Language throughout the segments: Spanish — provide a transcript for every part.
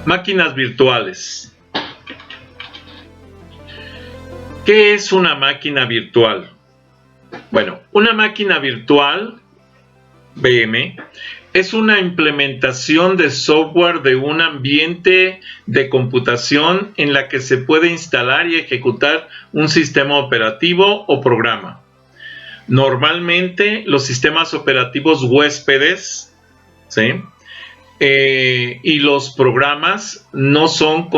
Máquinas virtuales. ¿Qué es una máquina virtual? Bueno, una máquina virtual, VM, es una implementación de software de un ambiente de computación en la que se puede instalar y ejecutar un sistema operativo o programa. Normalmente los sistemas operativos huéspedes, ¿sí?, y los programas no son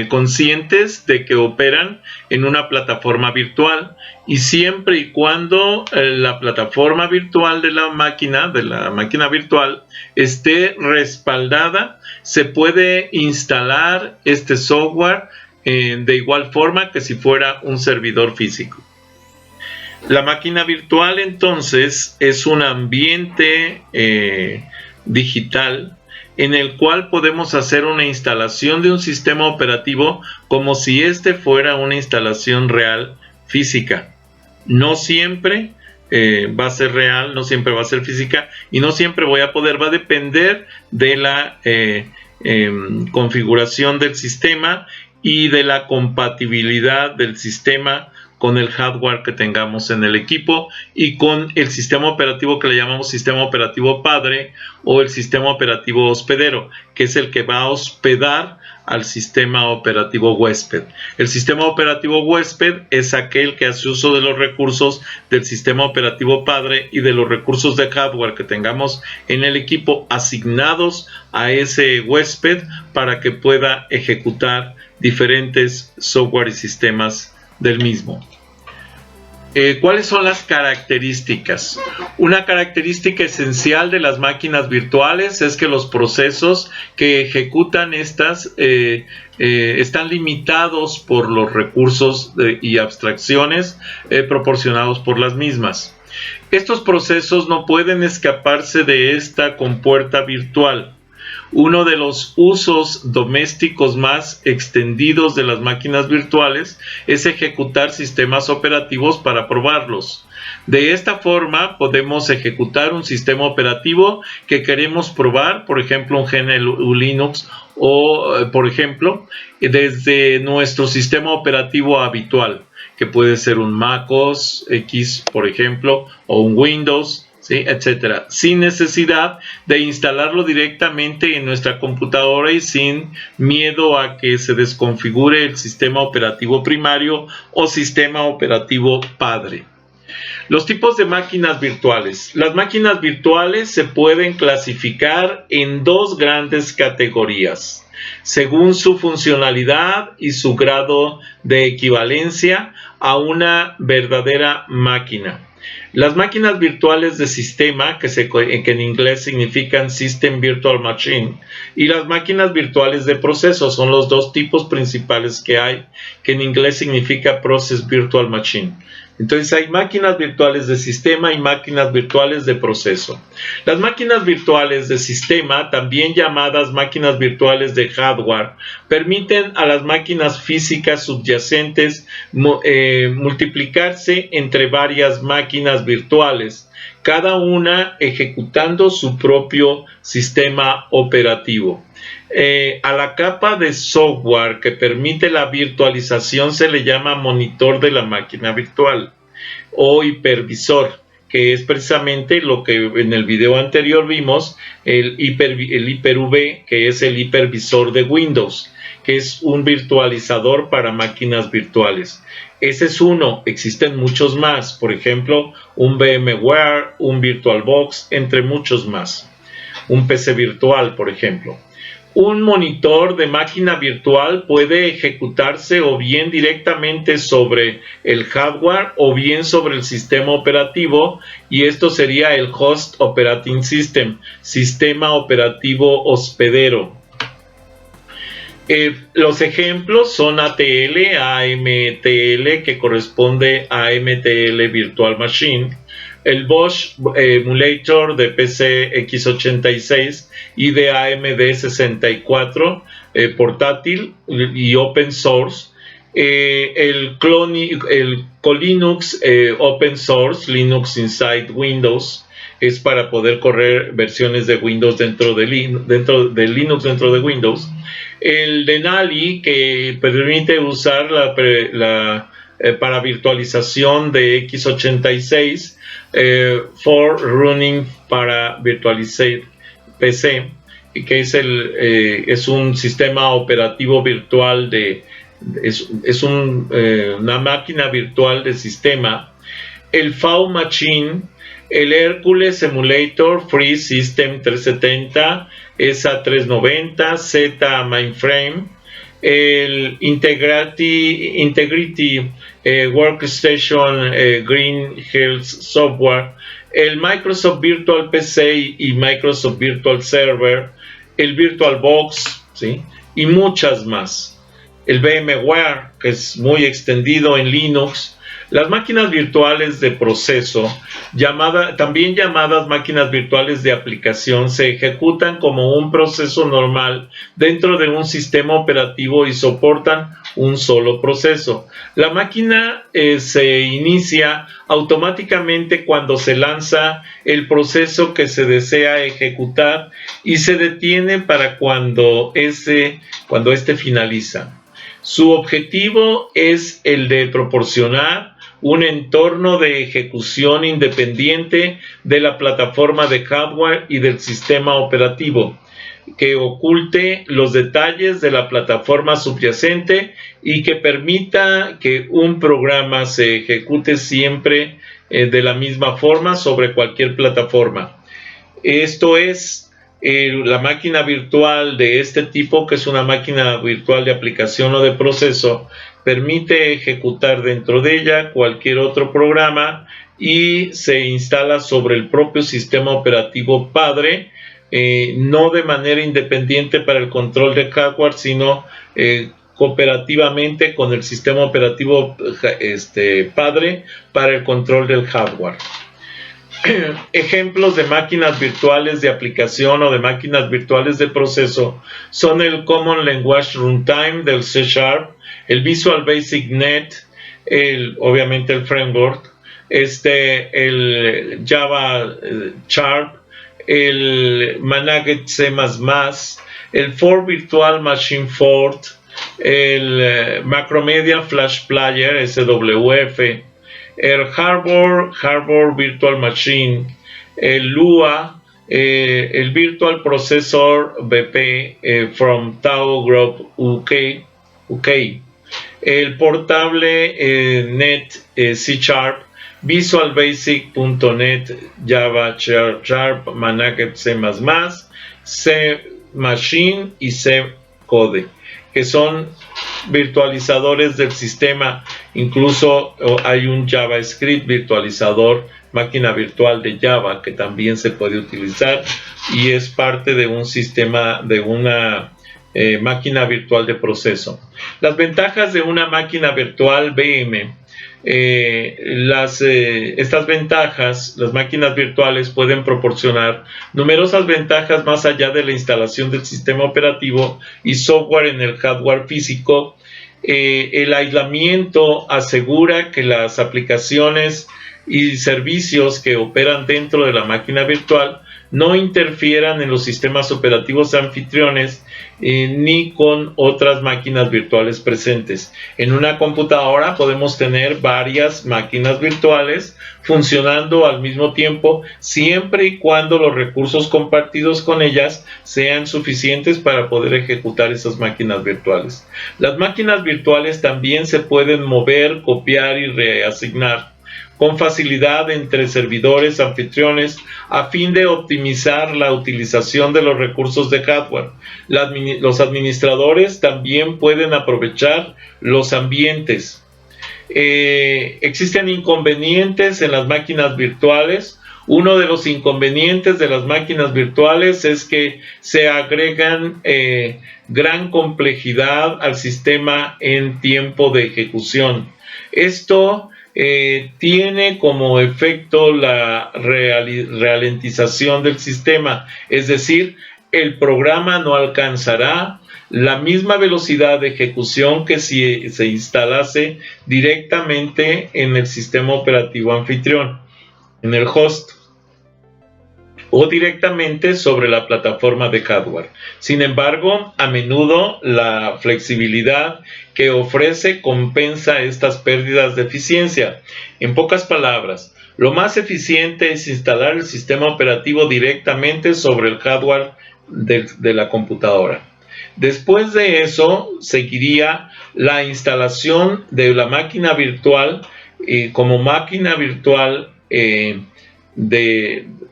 conscientes de que operan en una plataforma virtual, y siempre y cuando la plataforma virtual de la máquina virtual esté respaldada, se puede instalar este software de igual forma que si fuera un servidor físico. La máquina virtual entonces es un ambiente digital en el cual podemos hacer una instalación de un sistema operativo como si este fuera una instalación real física. No siempre va a ser real, no siempre va a ser física, y no siempre voy a poder, va a depender de la configuración del sistema y de la compatibilidad del sistema con el hardware que tengamos en el equipo y con el sistema operativo que le llamamos sistema operativo padre o el sistema operativo hospedero, que es el que va a hospedar al sistema operativo huésped. El sistema operativo huésped es aquel que hace uso de los recursos del sistema operativo padre y de los recursos de hardware que tengamos en el equipo asignados a ese huésped para que pueda ejecutar diferentes software y sistemas del mismo. ¿Cuáles son las características? Una característica esencial de las máquinas virtuales es que los procesos que ejecutan estas están limitados por los recursos y abstracciones proporcionados por las mismas. Estos procesos no pueden escaparse de esta compuerta virtual. Uno de los usos domésticos más extendidos de las máquinas virtuales es ejecutar sistemas operativos para probarlos. De esta forma podemos ejecutar un sistema operativo que queremos probar, por ejemplo un GNU Linux o por ejemplo desde nuestro sistema operativo habitual, que puede ser un Mac OS X, por ejemplo, o un Windows, ¿sí?, etcétera, sin necesidad de instalarlo directamente en nuestra computadora y sin miedo a que se desconfigure el sistema operativo primario o sistema operativo padre. Los tipos de máquinas virtuales. Las máquinas virtuales se pueden clasificar en dos grandes categorías, según su funcionalidad y su grado de equivalencia a una verdadera máquina. Las máquinas virtuales de sistema, que en inglés significan System Virtual Machine, y las máquinas virtuales de proceso son los dos tipos principales que hay, que en inglés significa Process Virtual Machine. Entonces hay máquinas virtuales de sistema y máquinas virtuales de proceso. Las máquinas virtuales de sistema, también llamadas máquinas virtuales de hardware, permiten a las máquinas físicas subyacentes multiplicarse entre varias máquinas virtuales, cada una ejecutando su propio sistema operativo. A la capa de software que permite la virtualización se le llama monitor de la máquina virtual o hipervisor, que es precisamente lo que en el video anterior vimos, el Hyper-V, que es el hipervisor de Windows, que es un virtualizador para máquinas virtuales. Ese es uno, existen muchos más, por ejemplo, un VMware, un VirtualBox, entre muchos más. Un PC virtual, por ejemplo. Un monitor de máquina virtual puede ejecutarse o bien directamente sobre el hardware o bien sobre el sistema operativo, y esto sería el Host Operating System, sistema operativo hospedero. Los ejemplos son ATL, AMTL, que corresponde a AMTL Virtual Machine, el Bosch Emulator de PC x86 y de AMD 64 portátil y open source, el Colinux Open Source, Linux Inside Windows, es para poder correr versiones de Windows dentro de Linux, dentro de Windows. El Denali, que permite usar para virtualización de x86 for running para virtualizar PC, que es un sistema operativo virtual una máquina virtual de sistema. El VAU Machine, el Hercules Emulator Free System 370, ESA 390, Z Mainframe, el Integrity Workstation Green Hills Software, el Microsoft Virtual PC y Microsoft Virtual Server, el VirtualBox, ¿sí? Y muchas más. El VMware, que es muy extendido en Linux. Las máquinas virtuales de proceso, también llamadas máquinas virtuales de aplicación, se ejecutan como un proceso normal dentro de un sistema operativo y soportan un solo proceso. La máquina se inicia automáticamente cuando se lanza el proceso que se desea ejecutar y se detiene para cuando este finaliza. Su objetivo es el de proporcionar un entorno de ejecución independiente de la plataforma de hardware y del sistema operativo, que oculte los detalles de la plataforma subyacente y que permita que un programa se ejecute siempre de la misma forma sobre cualquier plataforma. Esto es la máquina virtual de este tipo, que es una máquina virtual de aplicación o de proceso, permite ejecutar dentro de ella cualquier otro programa y se instala sobre el propio sistema operativo padre, no de manera independiente para el control de hardware, sino cooperativamente con el sistema operativo padre para el control del hardware. Ejemplos de máquinas virtuales de aplicación o de máquinas virtuales de proceso son el Common Language Runtime del C#, el Visual Basic Net, obviamente el framework, el Java Sharp, el Managed C++, el For Virtual Machine Fort, el Macromedia Flash Player SWF, el Harbor Virtual Machine, el Lua, el Virtual Processor BP from Tau Group UK, el portable Net C#, Visual Basic.net, Java Sharp, Managed C++, C Machine y C Code, que son virtualizadores del sistema. Incluso hay un JavaScript virtualizador, máquina virtual de Java, que también se puede utilizar y es parte de un sistema, de una máquina virtual de proceso. Las ventajas de una máquina virtual VM. Estas ventajas, las máquinas virtuales pueden proporcionar numerosas ventajas más allá de la instalación del sistema operativo y software en el hardware físico. El aislamiento asegura que las aplicaciones y servicios que operan dentro de la máquina virtual no interfieran en los sistemas operativos anfitriones ni con otras máquinas virtuales presentes. En una computadora podemos tener varias máquinas virtuales funcionando al mismo tiempo, siempre y cuando los recursos compartidos con ellas sean suficientes para poder ejecutar esas máquinas virtuales. Las máquinas virtuales también se pueden mover, copiar y reasignar con facilidad entre servidores anfitriones a fin de optimizar la utilización de los recursos de hardware. Los administradores también pueden aprovechar los ambientes. Existen inconvenientes en las máquinas virtuales. Uno de los inconvenientes de las máquinas virtuales es que se agregan gran complejidad al sistema en tiempo de ejecución. Esto tiene como efecto la ralentización del sistema, es decir, el programa no alcanzará la misma velocidad de ejecución que si se instalase directamente en el sistema operativo anfitrión, en el host. o directamente sobre la plataforma de hardware. Sin embargo, a menudo la flexibilidad que ofrece compensa estas pérdidas de eficiencia. En pocas palabras, lo más eficiente es instalar el sistema operativo directamente sobre el hardware de la computadora. Después de eso, seguiría la instalación de la máquina virtual como máquina virtual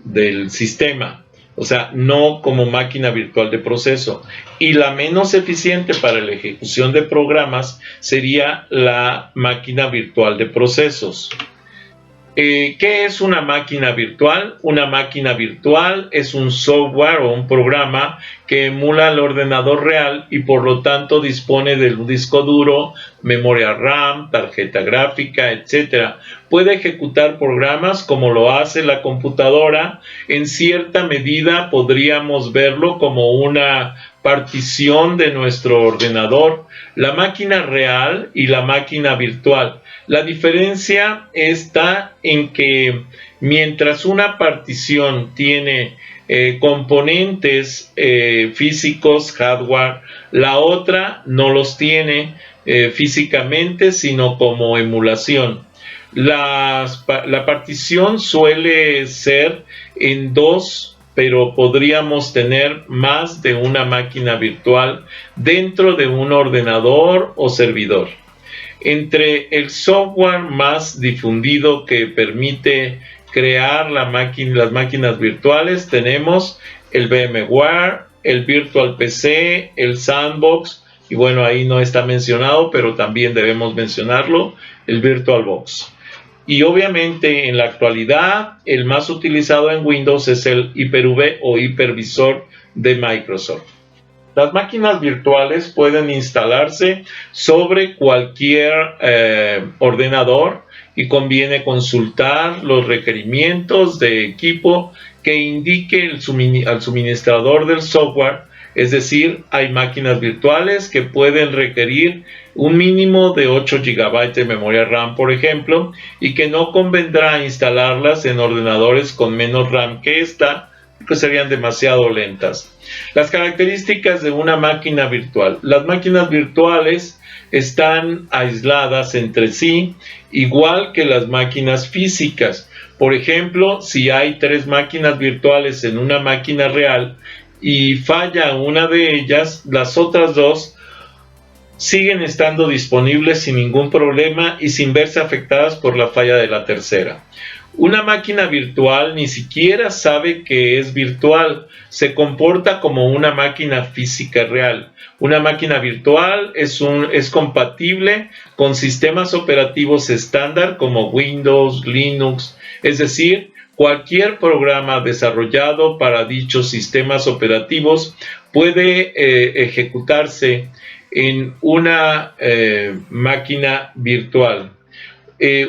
del sistema, o sea, no como máquina virtual de proceso. Y la menos eficiente para la ejecución de programas sería la máquina virtual de procesos. ¿Qué es una máquina virtual? Una máquina virtual es un software o un programa que emula el ordenador real y por lo tanto dispone de un disco duro, memoria RAM, tarjeta gráfica, etc. Puede ejecutar programas como lo hace la computadora. En cierta medida podríamos verlo como una partición de nuestro ordenador, la máquina real y la máquina virtual. La diferencia está en que mientras una partición tiene componentes físicos, hardware, la otra no los tiene físicamente, sino como emulación. La partición suele ser en dos, pero podríamos tener más de una máquina virtual dentro de un ordenador o servidor. Entre el software más difundido que permite crear las máquinas virtuales tenemos el VMware, el Virtual PC, el Sandbox, y bueno, ahí no está mencionado, pero también debemos mencionarlo, el VirtualBox. Y obviamente en la actualidad el más utilizado en Windows es el Hyper-V o hipervisor de Microsoft. Las máquinas virtuales pueden instalarse sobre cualquier ordenador y conviene consultar los requerimientos de equipo que indique al suministrador del software. Es decir, hay máquinas virtuales que pueden requerir un mínimo de 8 GB de memoria RAM, por ejemplo, y que no convendrá instalarlas en ordenadores con menos RAM que esta, que serían demasiado lentas. Las características de una máquina virtual. Las máquinas virtuales están aisladas entre sí, igual que las máquinas físicas. Por ejemplo, si hay 3 máquinas virtuales en una máquina real y falla una de ellas, las otras 2 siguen estando disponibles sin ningún problema y sin verse afectadas por la falla de la tercera. Una máquina virtual ni siquiera sabe que es virtual, se comporta como una máquina física real. Una máquina virtual es compatible con sistemas operativos estándar como Windows, Linux, es decir, cualquier programa desarrollado para dichos sistemas operativos puede ejecutarse en una máquina virtual.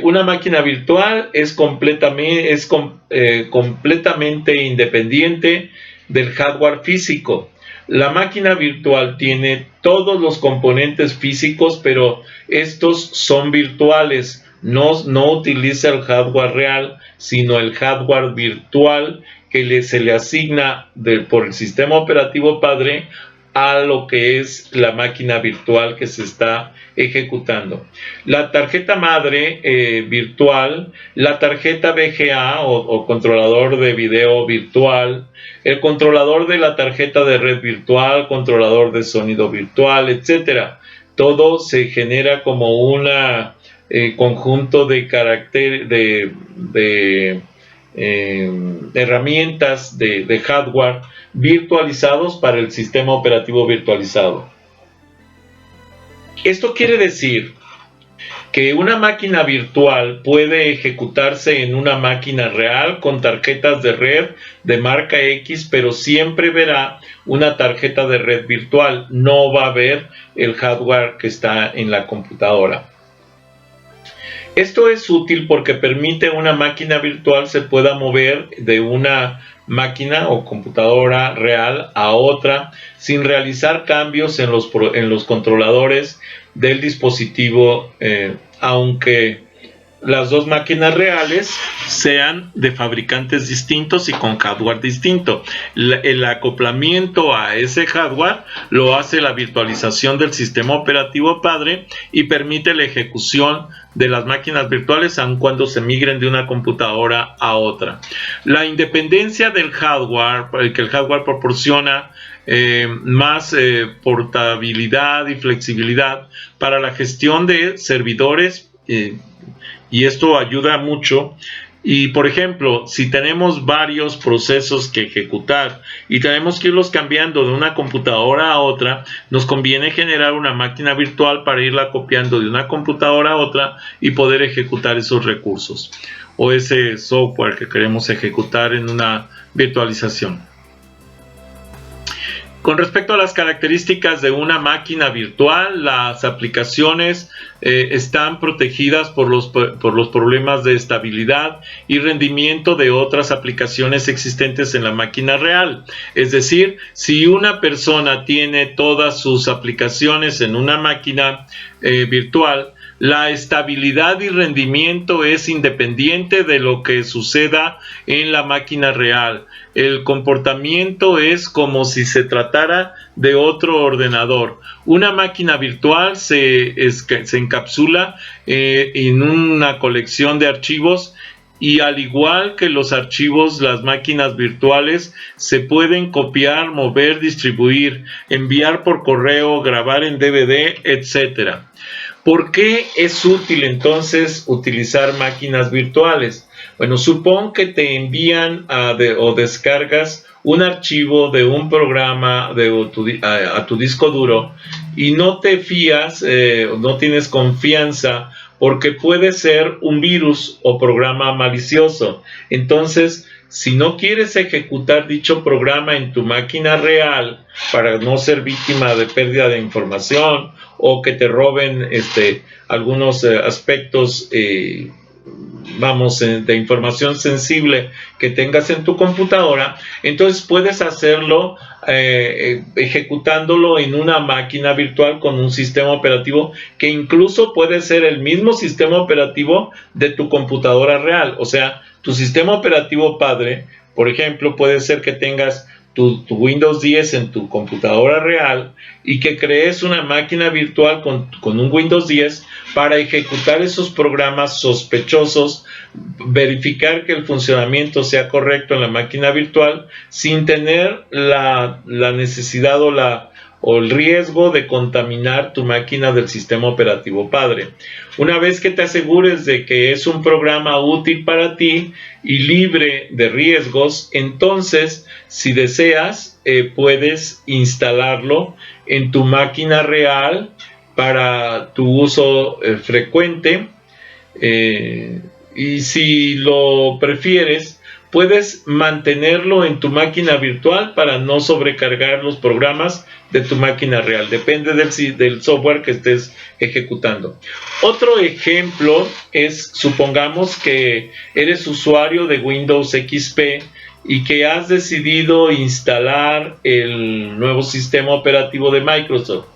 Una máquina virtual es completamente independiente del hardware físico. La máquina virtual tiene todos los componentes físicos, pero estos son virtuales. No utiliza el hardware real, sino el hardware virtual que se le asigna por el sistema operativo padre a lo que es la máquina virtual que se está ejecutando. La tarjeta madre virtual, la tarjeta VGA o controlador de video virtual, el controlador de la tarjeta de red virtual, controlador de sonido virtual, etcétera. Todo se genera como un conjunto de herramientas de hardware virtualizados para el sistema operativo virtualizado. Esto quiere decir que una máquina virtual puede ejecutarse en una máquina real con tarjetas de red de marca X, pero siempre verá una tarjeta de red virtual, no va a ver el hardware que está en la computadora. Esto es útil porque permite una máquina virtual se pueda mover de una máquina o computadora real a otra sin realizar cambios en los controladores del dispositivo, aunque las dos máquinas reales sean de fabricantes distintos y con hardware distinto. El acoplamiento a ese hardware lo hace la virtualización del sistema operativo padre y permite la ejecución de las máquinas virtuales aun cuando se migren de una computadora a otra. La independencia del hardware, que el hardware proporciona más portabilidad y flexibilidad para la gestión de servidores, y esto ayuda mucho. Y por ejemplo, si tenemos varios procesos que ejecutar y tenemos que irlos cambiando de una computadora a otra, nos conviene generar una máquina virtual para irla copiando de una computadora a otra y poder ejecutar esos recursos o ese software que queremos ejecutar en una virtualización. Con respecto a las características de una máquina virtual, las aplicaciones están protegidas por los problemas de estabilidad y rendimiento de otras aplicaciones existentes en la máquina real. Es decir, si una persona tiene todas sus aplicaciones en una máquina virtual, la estabilidad y rendimiento es independiente de lo que suceda en la máquina real. El comportamiento es como si se tratara de otro ordenador. Una máquina virtual se encapsula en una colección de archivos y al igual que los archivos, las máquinas virtuales se pueden copiar, mover, distribuir, enviar por correo, grabar en DVD, etc. ¿Por qué es útil entonces utilizar máquinas virtuales? Bueno, supón que te envían o descargas un archivo de un programa a tu disco duro y no te fías, no tienes confianza porque puede ser un virus o programa malicioso. Entonces, si no quieres ejecutar dicho programa en tu máquina real para no ser víctima de pérdida de información o que te roben algunos aspectos de información sensible que tengas en tu computadora, entonces puedes hacerlo ejecutándolo en una máquina virtual con un sistema operativo que incluso puede ser el mismo sistema operativo de tu computadora real. O sea, tu sistema operativo padre, por ejemplo, puede ser que tengas tu Windows 10 en tu computadora real y que crees una máquina virtual con un Windows 10 para ejecutar esos programas sospechosos, verificar que el funcionamiento sea correcto en la máquina virtual sin tener la necesidad o el riesgo de contaminar tu máquina del sistema operativo padre. Una vez que te asegures de que es un programa útil para ti y libre de riesgos, entonces, si deseas, puedes instalarlo en tu máquina real para tu uso frecuente, y si lo prefieres, puedes mantenerlo en tu máquina virtual para no sobrecargar los programas de tu máquina real. Depende del software que estés ejecutando. Otro ejemplo es, supongamos que eres usuario de Windows XP y que has decidido instalar el nuevo sistema operativo de Microsoft.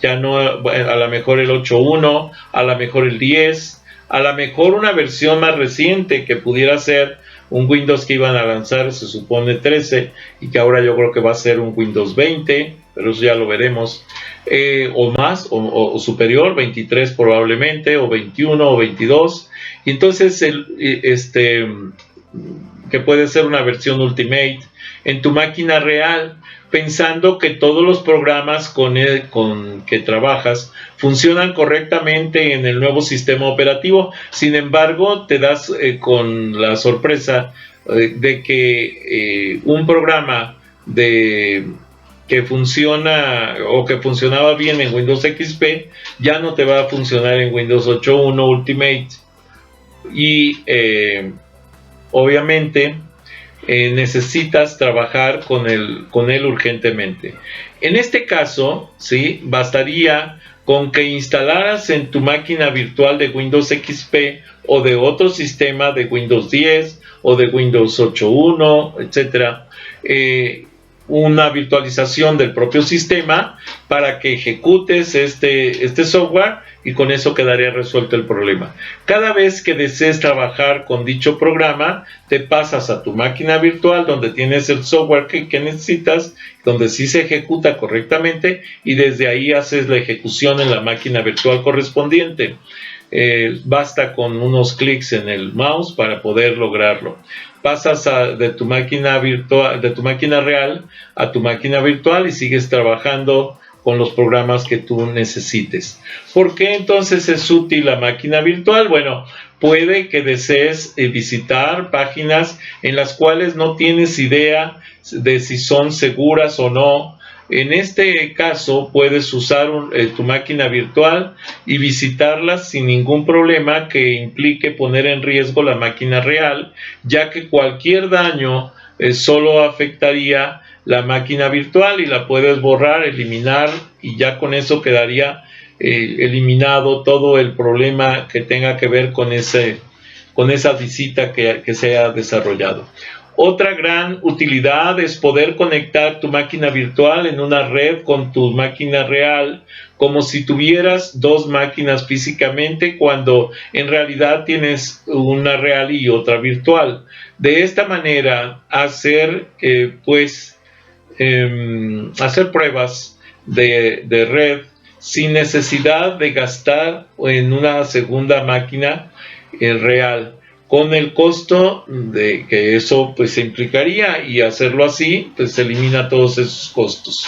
Ya no, a lo mejor el 8.1, a lo mejor el 10, a lo mejor una versión más reciente que pudiera ser un Windows que iban a lanzar, se supone 13, y que ahora yo creo que va a ser un Windows 20, pero eso ya lo veremos, o más, o superior, 23 probablemente, o 21 o 22, y entonces que puede ser una versión Ultimate en tu máquina real, pensando que todos los programas con que trabajas funcionan correctamente en el nuevo sistema operativo. Sin embargo, te das con la sorpresa de que un programa que funciona o que funcionaba bien en Windows XP ya no te va a funcionar en Windows 8.1 Ultimate, y obviamente necesitas trabajar con él urgentemente. En este caso, ¿sí?, bastaría con que instalaras en tu máquina virtual de Windows XP o de otro sistema de Windows 10 o de Windows 8.1, etcétera, una virtualización del propio sistema para que ejecutes este software y con eso quedaría resuelto el problema. Cada vez que desees trabajar con dicho programa, te pasas a tu máquina virtual donde tienes el software que necesitas, donde sí se ejecuta correctamente y desde ahí haces la ejecución en la máquina virtual correspondiente. Basta con unos clics en el mouse para poder lograrlo. Pasas de tu máquina virtual, de tu máquina real a tu máquina virtual y sigues trabajando con los programas que tú necesites. ¿Por qué entonces es útil la máquina virtual? Bueno, puede que desees visitar páginas en las cuales no tienes idea de si son seguras o no. En este caso puedes usar tu máquina virtual y visitarlas sin ningún problema que implique poner en riesgo la máquina real, ya que cualquier daño solo afectaría la máquina virtual y la puedes borrar, eliminar y ya con eso quedaría eliminado todo el problema que tenga que ver con esa visita que se ha desarrollado. Otra gran utilidad es poder conectar tu máquina virtual en una red con tu máquina real, como si tuvieras dos máquinas físicamente cuando en realidad tienes una real y otra virtual. De esta manera, hacer pruebas de red sin necesidad de gastar en una segunda máquina real, con el costo de que eso pues implicaría, y hacerlo así pues se elimina todos esos costos.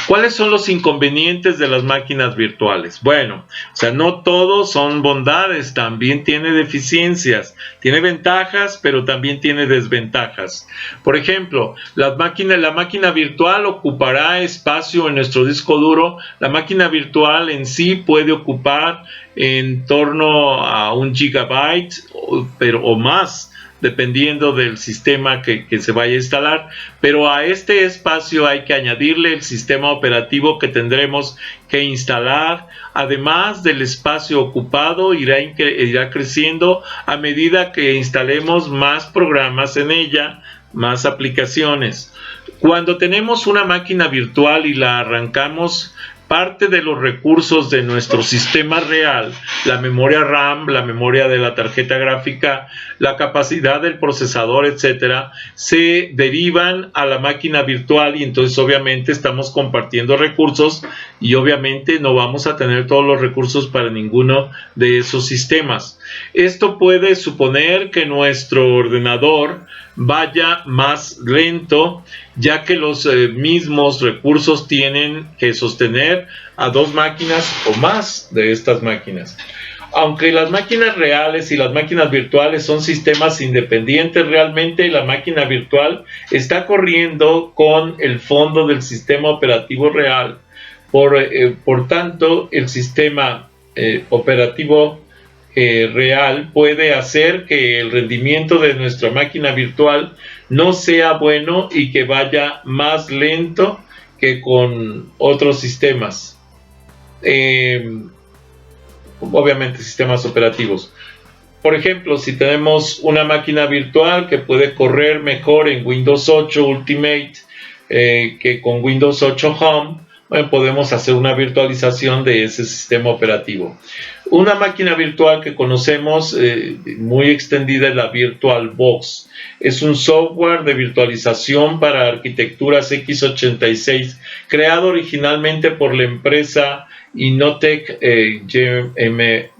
¿Cuáles son los inconvenientes de las máquinas virtuales? Bueno, no todos son bondades, también tiene deficiencias, tiene ventajas, pero también tiene desventajas. Por ejemplo, la máquina virtual ocupará espacio en nuestro disco duro. La máquina virtual en sí puede ocupar en torno a 1 gigabyte o más, dependiendo del sistema que se vaya a instalar, pero a este espacio hay que añadirle el sistema operativo que tendremos que instalar. Además del espacio ocupado, irá creciendo a medida que instalemos más programas en ella, más aplicaciones. Cuando tenemos una máquina virtual y la arrancamos, parte de los recursos de nuestro sistema real, la memoria RAM, la memoria de la tarjeta gráfica, la capacidad del procesador, etcétera, se derivan a la máquina virtual y entonces obviamente estamos compartiendo recursos y obviamente no vamos a tener todos los recursos para ninguno de esos sistemas. Esto puede suponer que nuestro ordenador vaya más lento, ya que los mismos recursos tienen que sostener a dos máquinas o más de estas máquinas. Aunque las máquinas reales y las máquinas virtuales son sistemas independientes, realmente la máquina virtual está corriendo con el fondo del sistema operativo real. Por tanto, el sistema operativo real puede hacer que el rendimiento de nuestra máquina virtual no sea bueno y que vaya más lento que con otros sistemas, obviamente sistemas operativos. Por ejemplo, si tenemos una máquina virtual que puede correr mejor en Windows 8 Ultimate que con Windows 8 Home, bueno, podemos hacer una virtualización de ese sistema operativo. Una máquina virtual que conocemos muy extendida es la VirtualBox. Es un software de virtualización para arquitecturas x86 creado originalmente por la empresa Innotec GmbH.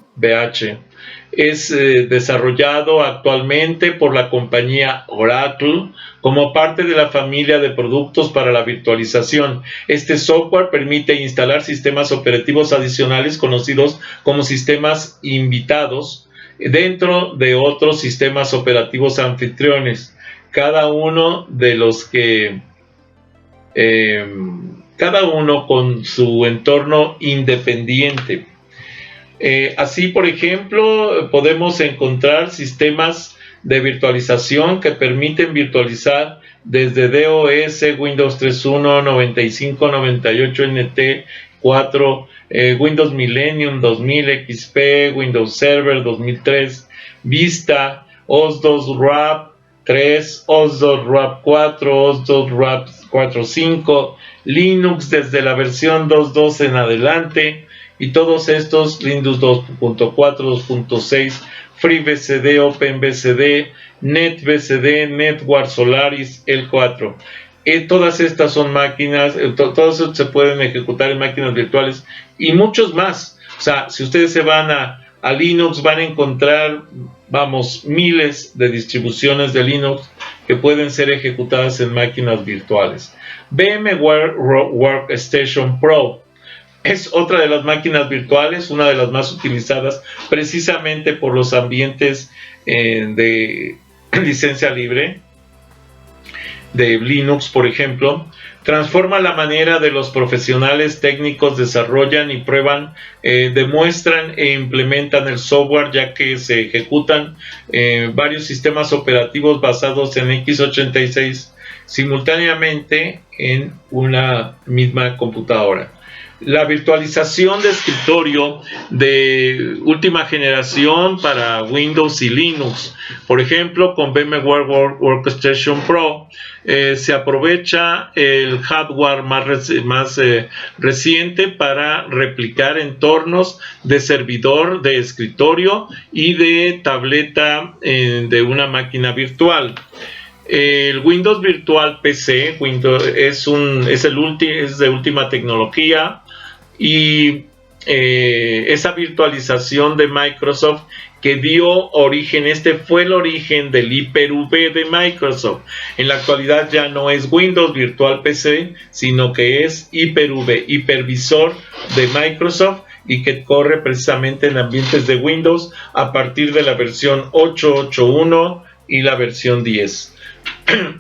Es desarrollado actualmente por la compañía Oracle como parte de la familia de productos para la virtualización. Este software permite instalar sistemas operativos adicionales conocidos como sistemas invitados dentro de otros sistemas operativos anfitriones, cada uno con su entorno independiente. Así, por ejemplo, podemos encontrar sistemas de virtualización que permiten virtualizar desde DOS, Windows 3.1, 95, 98, NT, 4, Windows Millennium 2000, XP, Windows Server 2003, Vista, OS2 RAP 3, OS2 RAP 4, OS2 RAP 4.5, Linux desde la versión 2.2 en adelante, y todos estos, Windows 2.4, 2.6, FreeBSD, OpenBSD, NetBSD, NetWare Solaris, L4. Todas estas son máquinas, todos se pueden ejecutar en máquinas virtuales y muchos más. O sea, si ustedes se van a Linux, van a encontrar, vamos, miles de distribuciones de Linux que pueden ser ejecutadas en máquinas virtuales. VMware Workstation Pro es otra de las máquinas virtuales, una de las más utilizadas precisamente por los ambientes de licencia libre, de Linux, por ejemplo. Transforma la manera de los profesionales técnicos desarrollan y prueban, demuestran e implementan el software, ya que se ejecutan varios sistemas operativos basados en x86 simultáneamente en una misma computadora. La virtualización de escritorio de última generación para Windows y Linux. Por ejemplo, con VMware Workstation Pro se aprovecha el hardware más reciente para replicar entornos de servidor de escritorio y de tableta de una máquina virtual. El Windows Virtual PC es de última tecnología, y esa virtualización de Microsoft que dio origen, fue el origen del Hyper-V de Microsoft. En la actualidad ya no es Windows Virtual PC, sino que es Hyper-V, hipervisor de Microsoft, y que corre precisamente en ambientes de Windows a partir de la versión 8.8.1 y la versión 10.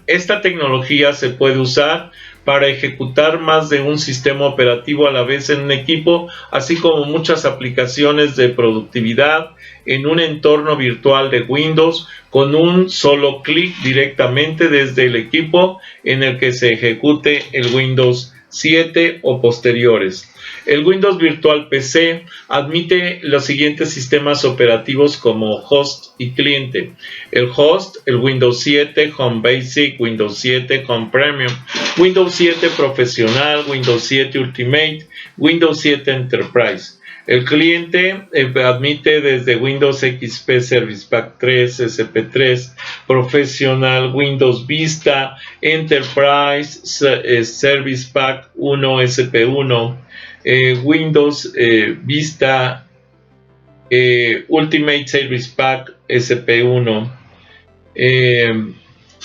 Esta tecnología se puede usar para ejecutar más de un sistema operativo a la vez en un equipo, así como muchas aplicaciones de productividad en un entorno virtual de Windows, con un solo clic directamente desde el equipo en el que se ejecute el Windows 7 o posteriores. El Windows Virtual PC admite los siguientes sistemas operativos como host y cliente. El host, el Windows 7 Home Basic, Windows 7 Home Premium, Windows 7 Profesional, Windows 7 Ultimate, Windows 7 Enterprise. El cliente admite desde Windows XP Service Pack 3, SP3, Profesional, Windows Vista, Enterprise, Service Pack 1, SP1, Windows Vista, Ultimate Service Pack SP1,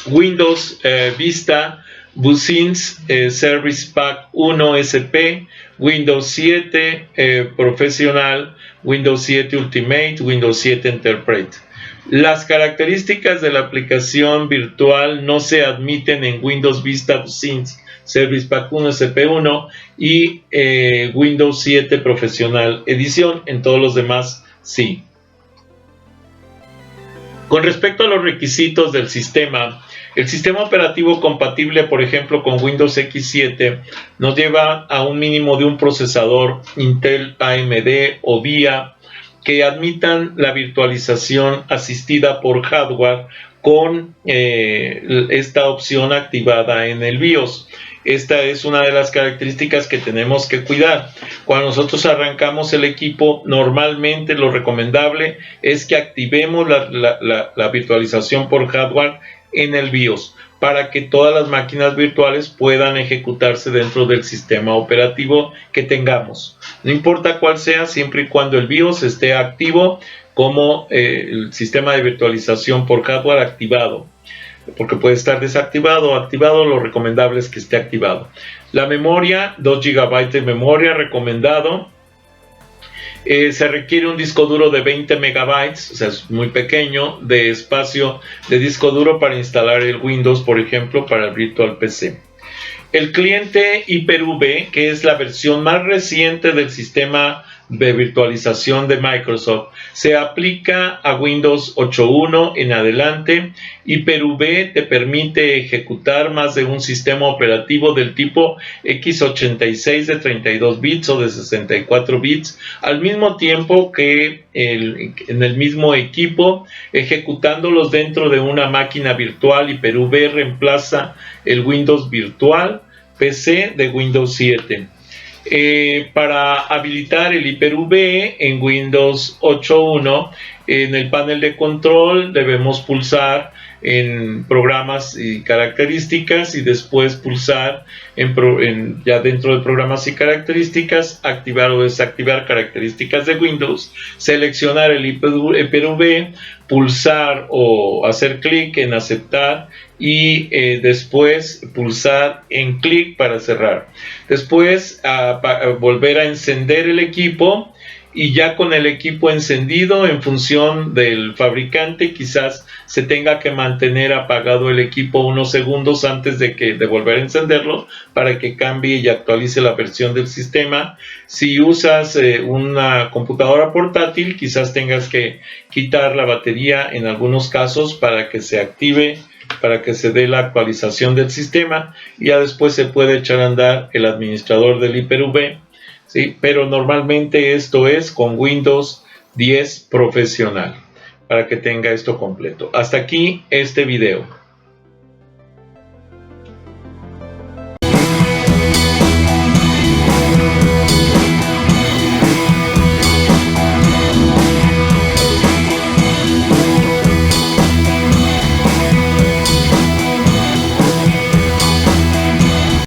Windows Vista Business Service Pack 1 SP, Windows 7 Profesional, Windows 7 Ultimate, Windows 7 Enterprise. Las características de la aplicación virtual no se admiten en Windows Vista Business Service Pack 1 SP1 y Windows 7 Profesional Edición. En todos los demás sí. Con respecto a los requisitos del sistema, el sistema operativo compatible, por ejemplo, con Windows X7 nos lleva a un mínimo de un procesador Intel AMD o VIA que admitan la virtualización asistida por hardware con esta opción activada en el BIOS. Esta es una de las características que tenemos que cuidar. Cuando nosotros arrancamos el equipo, normalmente lo recomendable es que activemos la virtualización por hardware en el BIOS para que todas las máquinas virtuales puedan ejecutarse dentro del sistema operativo que tengamos. No importa cuál sea, siempre y cuando el BIOS esté activo como el sistema de virtualización por hardware activado, porque puede estar desactivado o activado. Lo recomendable es que esté activado. La memoria, 2 GB de memoria recomendado. Se requiere un disco duro de 20 megabytes, o sea, es muy pequeño, de espacio de disco duro para instalar el Windows, por ejemplo, para el Virtual PC. El cliente Hyper-V, que es la versión más reciente del sistema de virtualización de Microsoft. Se aplica a Windows 8.1 en adelante. Hyper-V te permite ejecutar más de un sistema operativo del tipo x86 de 32 bits o de 64 bits al mismo tiempo que en el mismo equipo, ejecutándolos dentro de una máquina virtual. Hyper-V reemplaza el Windows virtual PC de Windows 7. Para habilitar el Hyper-V en Windows 8.1, en el panel de control debemos pulsar en programas y características y después pulsar ya dentro de programas y características, activar o desactivar características de Windows, seleccionar el Hyper-V, pulsar o hacer clic en aceptar y después pulsar en clic para cerrar. Después volver a encender el equipo, y ya con el equipo encendido, en función del fabricante, quizás se tenga que mantener apagado el equipo unos segundos antes de volver a encenderlo para que cambie y actualice la versión del sistema. Si usas una computadora portátil, quizás tengas que quitar la batería en algunos casos para que se active, para que se dé la actualización del sistema, y ya después se puede echar a andar el administrador del Hyper-V. ¿Sí? Pero normalmente esto es con Windows 10 profesional, para que tenga esto completo. Hasta aquí este video.